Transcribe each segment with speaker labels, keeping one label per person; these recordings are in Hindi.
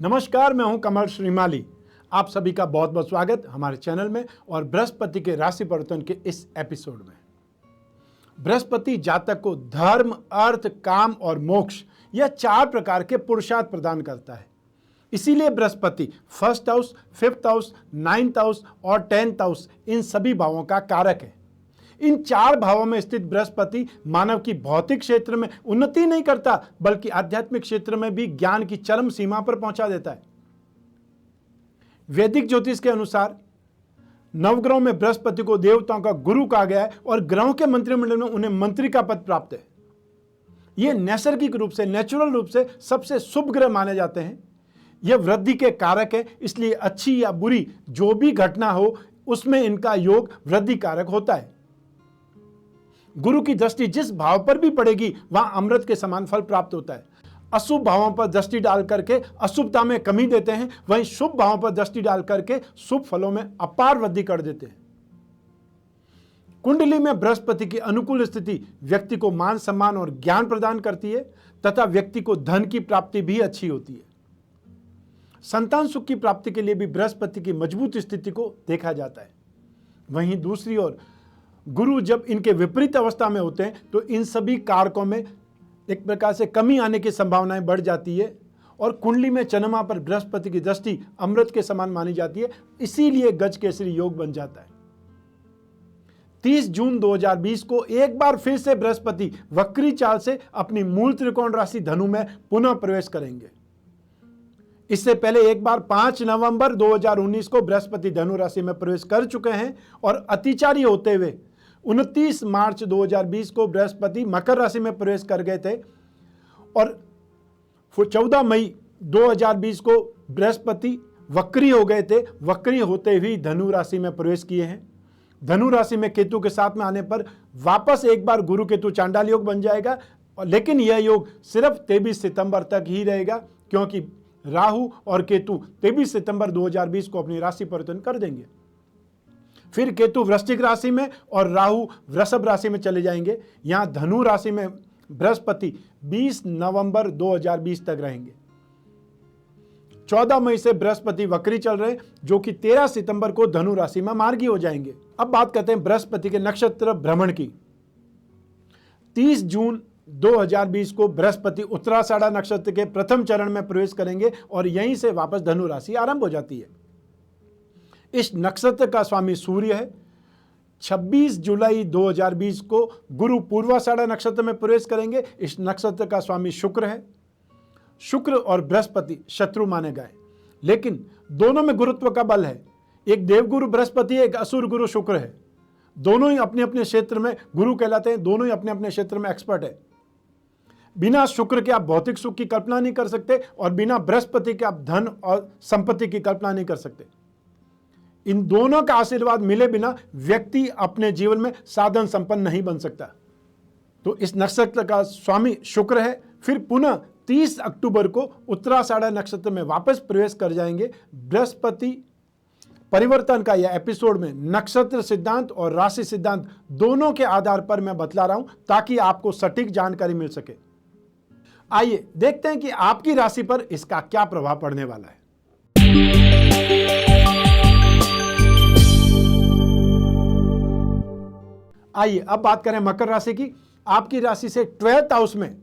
Speaker 1: नमस्कार, मैं हूं कमल श्रीमाली। आप सभी का बहुत बहुत स्वागत हमारे चैनल में और बृहस्पति के राशि परिवर्तन के इस एपिसोड में। बृहस्पति जातक को धर्म, अर्थ, काम और मोक्ष यह 4 प्रकार के पुरुषार्थ प्रदान करता है। इसीलिए Brihaspati first house, 5th house, 9th house और 10th हाउस इन सभी भावों का कारक है। इन 4 भावों में स्थित बृहस्पति मानव की भौतिक क्षेत्र में उन्नति नहीं करता, बल्कि आध्यात्मिक क्षेत्र में भी ज्ञान की चरम सीमा पर पहुंचा देता है। वैदिक ज्योतिष के अनुसार नवग्रहों में बृहस्पति को देवताओं का गुरु कहा गया है और ग्रहों के मंत्रिमंडल में उन्हें मंत्री का पद प्राप्त है। ये नैसर्गिक रूप से, नेचुरल रूप से सबसे शुभ ग्रह माने जाते हैं। यह वृद्धि के कारक है, इसलिए अच्छी या बुरी जो भी घटना हो उसमें इनका योग वृद्धि कारक होता है। गुरु की दृष्टि जिस भाव पर भी पड़ेगी वहां अमृत के समान फल प्राप्त होता है। अशुभ भावों पर दृष्टि डाल करके अशुभता में कमी देते हैं, वहीं शुभ भावों पर दृष्टि डाल करके शुभ फलों में अपार वृद्धि कर देते हैं। कुंडली में बृहस्पति की अनुकूल स्थिति व्यक्ति को मान सम्मान और ज्ञान प्रदान करती है तथा व्यक्ति को धन की प्राप्ति भी अच्छी होती है। संतान सुख की प्राप्ति के लिए भी बृहस्पति की मजबूत स्थिति को देखा जाता है। वहीं दूसरी ओर गुरु जब इनके विपरीत अवस्था में होते हैं तो इन सभी कारकों में एक प्रकार से कमी आने की संभावनाएं बढ़ जाती है और कुंडली में चंद्रमा पर बृहस्पति की दृष्टि अमृत के समान मानी जाती है। इसीलिए गज केसरी योग बन जाता है। 30 जून 2020 को एक बार फिर से बृहस्पति वक्री चाल से अपनी मूल त्रिकोण राशि धनु में पुनः प्रवेश करेंगे। इससे पहले एक बार 5 नवंबर 2019 को बृहस्पति धनु राशि में प्रवेश कर चुके हैं और अतिचारी होते हुए 29 मार्च 2020 को बृहस्पति मकर राशि में प्रवेश कर गए थे और 14 मई 2020 को बृहस्पति वक्री हो गए थे। वक्री होते हुए धनु राशि में प्रवेश किए हैं। धनु राशि में केतु के साथ में आने पर वापस एक बार गुरु केतु चांडाल योग बन जाएगा, लेकिन यह योग सिर्फ 23 सितंबर तक ही रहेगा, क्योंकि राहु और केतु 23 सितंबर 2020 को अपनी राशि परिवर्तन कर देंगे। फिर केतु वृश्चिक राशि में और राहु वृषभ राशि में चले जाएंगे। यहां धनु राशि में बृहस्पति 20 नवंबर 2020 तक रहेंगे। 14 मई से बृहस्पति वक्री चल रहे, जो कि 13 सितंबर को धनु राशि में मार्गी हो जाएंगे। अब बात करते हैं बृहस्पति के नक्षत्र भ्रमण की। 30 जून 2020 को बृहस्पति उत्तराषाढ़ा नक्षत्र के प्रथम चरण में प्रवेश करेंगे और यहीं से वापस धनु राशि आरंभ हो जाती है। इस नक्षत्र का स्वामी सूर्य है। 26 जुलाई 2020 को गुरु पूर्वाषाढ़ा नक्षत्र में प्रवेश करेंगे। इस नक्षत्र का स्वामी शुक्र है। शुक्र और बृहस्पति शत्रु माने गए, लेकिन दोनों में गुरुत्व का बल है। एक देवगुरु बृहस्पति है, एक असुर गुरु शुक्र है। दोनों ही अपने अपने क्षेत्र में गुरु कहलाते हैं, दोनों ही अपने अपने क्षेत्र में एक्सपर्ट है। बिना शुक्र के आप भौतिक सुख की कल्पना नहीं कर सकते और बिना बृहस्पति के आप धन और संपत्ति की कल्पना नहीं कर सकते। इन दोनों का आशीर्वाद मिले बिना व्यक्ति अपने जीवन में साधन संपन्न नहीं बन सकता। तो इस नक्षत्र का स्वामी शुक्र है। फिर पुनः 30 अक्टूबर को उत्तराषाढ़ा नक्षत्र में वापस प्रवेश कर जाएंगे। बृहस्पति परिवर्तन का यह एपिसोड में नक्षत्र सिद्धांत और राशि सिद्धांत दोनों के आधार पर मैं बतला रहा हूं, ताकि आपको सटीक जानकारी मिल सके। आइए देखते हैं कि आपकी राशि पर इसका क्या प्रभाव पड़ने वाला है। आइए अब बात करें मकर राशि की। आपकी राशि से 12th हाउस में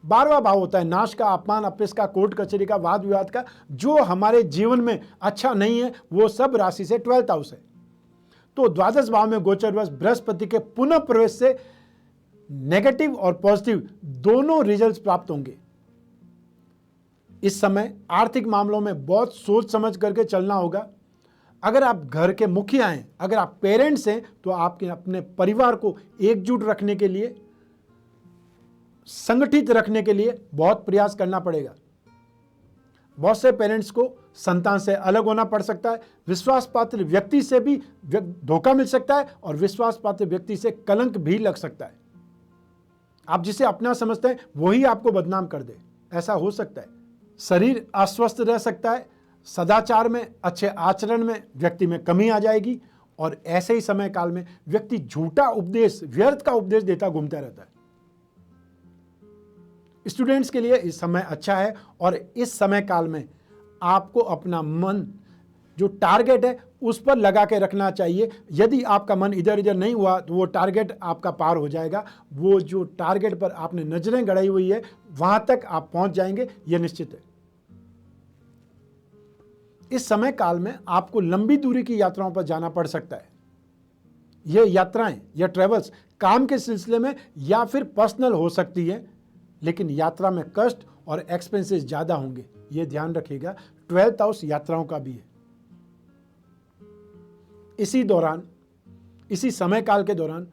Speaker 1: 12वां भाव होता है नाश का, अपमान, अपयश का, कोर्ट कचहरी का, वाद विवाद का। जो हमारे जीवन में अच्छा नहीं है वो सब राशि से 12th हाउस है। तो द्वादश भाव में गोचरवश बृहस्पति के पुनः प्रवेश से नेगेटिव और पॉजिटिव दोनों रिजल्ट्स प्राप्त होंगे। इस समय आर्थिक मामलों में बहुत सोच समझ करके चलना होगा। अगर आप घर के मुखिया हैं, अगर आप पेरेंट्स हैं, तो आपके अपने परिवार को एकजुट रखने के लिए, संगठित रखने के लिए बहुत प्रयास करना पड़ेगा। बहुत से पेरेंट्स को संतान से अलग होना पड़ सकता है। विश्वास पात्र व्यक्ति से भी धोखा मिल सकता है और विश्वास पात्र व्यक्ति से कलंक भी लग सकता है। आप जिसे अपना समझते हैं वही आपको बदनाम कर दे, ऐसा हो सकता है। शरीर अस्वस्थ रह सकता है। सदाचार में, अच्छे आचरण में व्यक्ति में कमी आ जाएगी और ऐसे ही समय काल में व्यक्ति झूठा उपदेश, व्यर्थ का उपदेश देता घूमता रहता है। स्टूडेंट्स के लिए इस समय अच्छा है और इस समय काल में आपको अपना मन जो टारगेट है उस पर लगा के रखना चाहिए। यदि आपका मन इधर उधर नहीं हुआ तो वो टारगेट आपका पार हो जाएगा। वो जो टारगेट पर आपने नजरें गड़ाई हुई है वहां तक आप पहुंच जाएंगे, यह निश्चित है। इस समय काल में आपको लंबी दूरी की यात्राओं पर जाना पड़ सकता है। यह यात्राएं या ट्रेवल्स काम के सिलसिले में या फिर पर्सनल हो सकती है, लेकिन यात्रा में कष्ट और एक्सपेंसेस ज्यादा होंगे, यह ध्यान रखिएगा। 12th हाउस यात्राओं का भी है। इसी दौरान, इसी समय काल के दौरान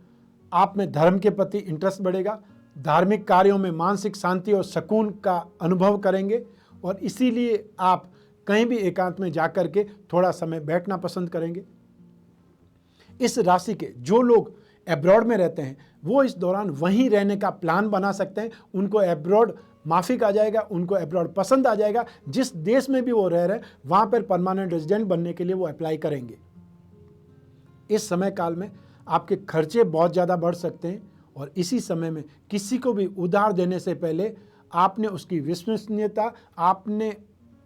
Speaker 1: आप में धर्म के प्रति इंटरेस्ट बढ़ेगा, धार्मिक कार्यों में मानसिक शांति और सुकून का अनुभव करेंगे और इसीलिए आप कहीं भी एकांत में जाकर के थोड़ा समय बैठना पसंद करेंगे। इस राशि के जो लोग एब्रॉड में रहते हैं वो इस दौरान वहीं रहने का प्लान बना सकते हैं। उनको एब्रॉड माफिक आ जाएगा, उनको एब्रॉड पसंद आ जाएगा। जिस देश में भी वो रह रहे हैं वहां पर परमानेंट रेजिडेंट बनने के लिए वो अप्लाई करेंगे। इस समय काल में आपके खर्चे बहुत ज़्यादा बढ़ सकते हैं और इसी समय में किसी को भी उधार देने से पहले आपने उसकी विश्वसनीयता, आपने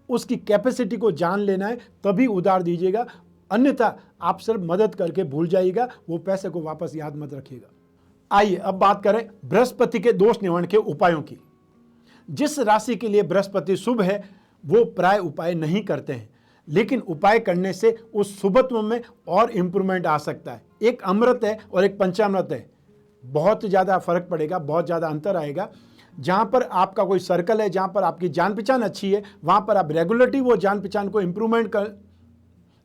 Speaker 1: उसकी कैपेसिटी को जान लेना है, तभी उधार दीजिएगा। अन्यथा आप सिर्फ मदद करके भूल जाइएगा, वो पैसे को वापस याद मत रखिएगा। आइए अब बात करें बृहस्पति के दोष निवारण के उपायों की। जिस राशि के लिए बृहस्पति शुभ है वो प्राय उपाय नहीं करते हैं, लेकिन उपाय करने से उस शुभत्व में और इंप्रूवमेंट आ सकता है। एक अमृत है और एक पंचामृत है, बहुत ज़्यादा फर्क पड़ेगा, बहुत ज़्यादा अंतर आएगा। जहाँ पर आपका कोई सर्कल है, जहाँ पर आपकी जान पहचान अच्छी है, वहाँ पर आप रेगुलरली वो जान पहचान को इंप्रूवमेंट कर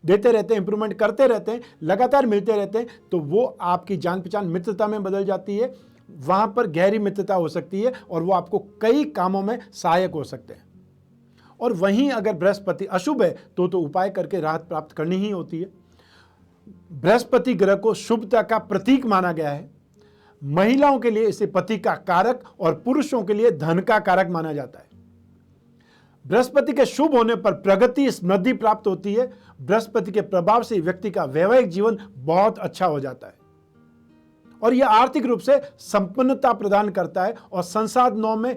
Speaker 1: देते रहते हैं, इंप्रूवमेंट करते रहते हैं, लगातार मिलते रहते हैं, तो वो आपकी जान पहचान मित्रता में बदल जाती है। वहाँ पर गहरी मित्रता हो सकती है और वो आपको कई कामों में सहायक हो सकते हैं। और वहीं अगर बृहस्पति अशुभ है तो उपाय करके राहत प्राप्त करनी ही होती है। बृहस्पति ग्रह को शुभता का प्रतीक माना गया है। महिलाओं के लिए इसे पति का कारक और पुरुषों के लिए धन का कारक माना जाता है। बृहस्पति के शुभ होने पर प्रगति, समृद्धि प्राप्त होती है। बृहस्पति के प्रभाव से व्यक्ति का वैवाहिक जीवन बहुत अच्छा हो जाता है और यह आर्थिक रूप से संपन्नता प्रदान करता है और संसाधनों में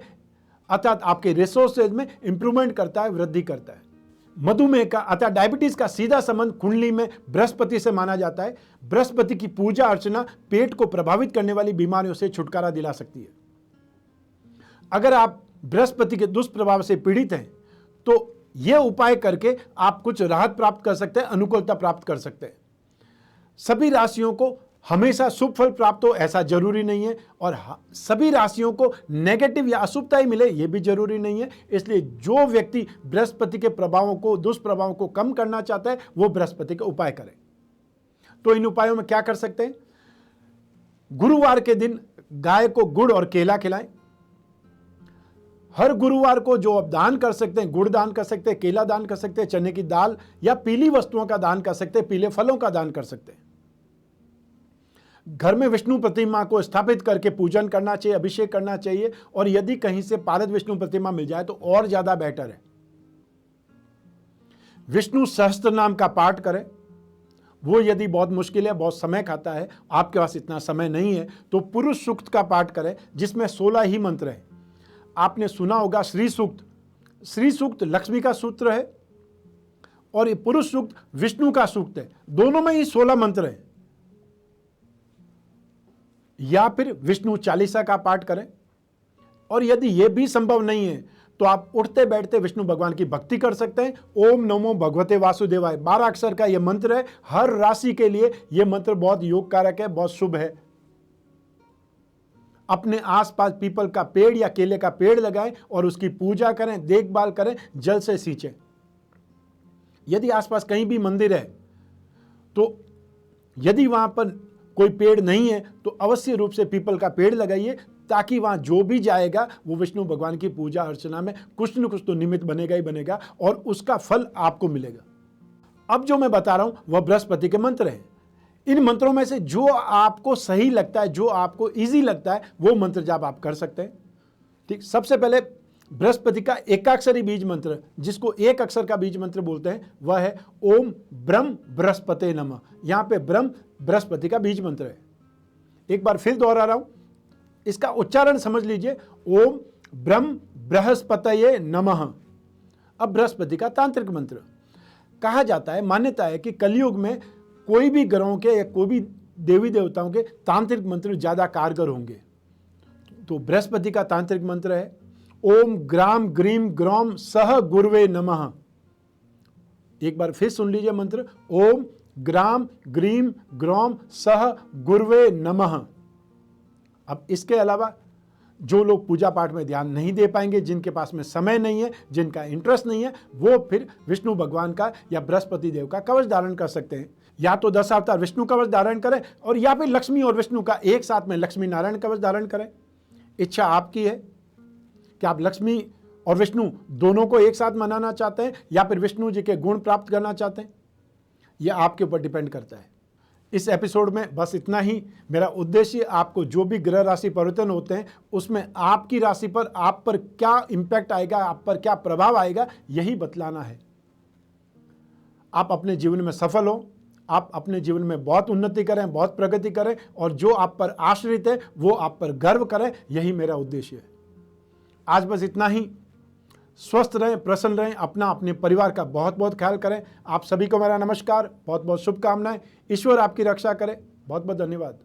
Speaker 1: अर्थात आपके रिसोर्सेज में इंप्रूवमेंट करता है, वृद्धि करता है। मधुमेह का अर्थात डायबिटीज का सीधा संबंध कुंडली में बृहस्पति से माना जाता है। बृहस्पति की पूजा अर्चना पेट को प्रभावित करने वाली बीमारियों से छुटकारा दिला सकती है। अगर आप बृहस्पति के दुष्प्रभाव से पीड़ित हैं तो यह उपाय करके आप कुछ राहत प्राप्त कर सकते हैं, अनुकूलता प्राप्त कर सकते हैं। सभी राशियों को हमेशा शुभ फल प्राप्त हो ऐसा जरूरी नहीं है और सभी राशियों को नेगेटिव या अशुभता ही मिले यह भी जरूरी नहीं है। इसलिए जो व्यक्ति बृहस्पति के प्रभावों को, दुष्प्रभावों को कम करना चाहता है वो बृहस्पति के उपाय करे। तो इन उपायों में क्या कर सकते हैं? गुरुवार के दिन गाय को गुड़ और केला खिलाएं। हर गुरुवार को जो आप दान कर सकते हैं, गुड़ दान कर सकते हैं, केला दान कर सकते हैं, चने की दाल या पीली वस्तुओं का दान कर सकते हैं, पीले फलों का दान कर सकते हैं। घर में विष्णु प्रतिमा को स्थापित करके पूजन करना चाहिए, अभिषेक करना चाहिए और यदि कहीं से पारद विष्णु प्रतिमा मिल जाए तो और ज्यादा बेटर है। विष्णु सहस्त्र नाम का पाठ करें। वो यदि बहुत मुश्किल है, बहुत समय खाता है, आपके पास इतना समय नहीं है तो पुरुष सूक्त का पाठ करें जिसमें 16 ही मंत्र है। आपने सुना होगा श्री सूक्त। श्री सूक्त लक्ष्मी का सूत्र है और ये पुरुष सूक्त विष्णु का सूक्त है। दोनों में ही 16 मंत्र है। या फिर विष्णु चालीसा का पाठ करें और यदि यह भी संभव नहीं है तो आप उठते बैठते विष्णु भगवान की भक्ति कर सकते हैं। ओम नमो भगवते वासुदेवाय 12 अक्षर का यह मंत्र है। हर राशि के लिए यह मंत्र बहुत योग कारक है, बहुत शुभ है। अपने आसपास पीपल का पेड़ या केले का पेड़ लगाएं और उसकी पूजा करें, देखभाल करें, जल से सींचें। यदि आसपास कहीं भी मंदिर है तो यदि वहां पर कोई पेड़ नहीं है तो अवश्य रूप से पीपल का पेड़ लगाइए ताकि वहां जो भी जाएगा वो विष्णु भगवान की पूजा अर्चना में कुछ न कुछ तो निमित्त बनेगा ही बनेगा और उसका फल आपको मिलेगा। अब जो मैं बता रहा हूं वह बृहस्पति के मंत्र हैं। इन मंत्रों में से जो आपको सही लगता है, जो आपको इजी लगता है वो मंत्र जाप आप कर सकते हैं। ठीक, सबसे पहले बृहस्पति का एकाक्षरी बीज मंत्र जिसको एक अक्षर का बीज मंत्र बोलते हैं वह है ओम ब्रह्म बृहस्पते नमः। यहां पे ब्रह्म बृहस्पति का बीज मंत्र है। एक बार फिर दोहरा रहा हूं, इसका उच्चारण समझ लीजिए। ओम ब्रह्म बृहस्पतये नमः। अब बृहस्पति का तांत्रिक मंत्र। कहा जाता है, मान्यता है कि कलयुग में कोई भी ग्रहों के या कोई भी देवी देवताओं के तांत्रिक मंत्र ज़्यादा कारगर होंगे। तो बृहस्पति का तांत्रिक मंत्र है ओम ग्राम ग्रीम ग्रौम सह गुरुवे नमः। एक बार फिर सुन लीजिए मंत्र, ओम ग्राम ग्रीम ग्रौम सह गुरुवे नमः। अब इसके अलावा जो लोग पूजा पाठ में ध्यान नहीं दे पाएंगे, जिनके पास में समय नहीं है, जिनका इंटरेस्ट नहीं है, वो फिर विष्णु भगवान का या बृहस्पति देव का कवच धारण कर सकते हैं। या तो 10 अवतार विष्णु कवच धारण करें और या फिर लक्ष्मी और विष्णु का एक साथ में लक्ष्मी नारायण कवच धारण करें। इच्छा आपकी है कि आप लक्ष्मी और विष्णु दोनों को एक साथ मनाना चाहते हैं या फिर विष्णु जी के गुण प्राप्त करना चाहते हैं, यह आपके ऊपर डिपेंड करता है। इस एपिसोड में बस इतना ही। मेरा उद्देश्य आपको जो भी ग्रह राशि परिवर्तन होते हैं उसमें आपकी राशि पर आप पर क्या इम्पैक्ट आएगा, आप पर क्या प्रभाव आएगा, यही बतलाना है। आप अपने जीवन में सफल हो, आप अपने जीवन में बहुत उन्नति करें, बहुत प्रगति करें और जो आप पर आश्रित है वो आप पर गर्व करें, यही मेरा उद्देश्य है। आज बस इतना ही। स्वस्थ रहें, प्रसन्न रहें, अपना अपने परिवार का बहुत बहुत ख्याल करें। आप सभी को मेरा नमस्कार, बहुत बहुत शुभकामनाएं। ईश्वर आपकी रक्षा करे। बहुत बहुत धन्यवाद।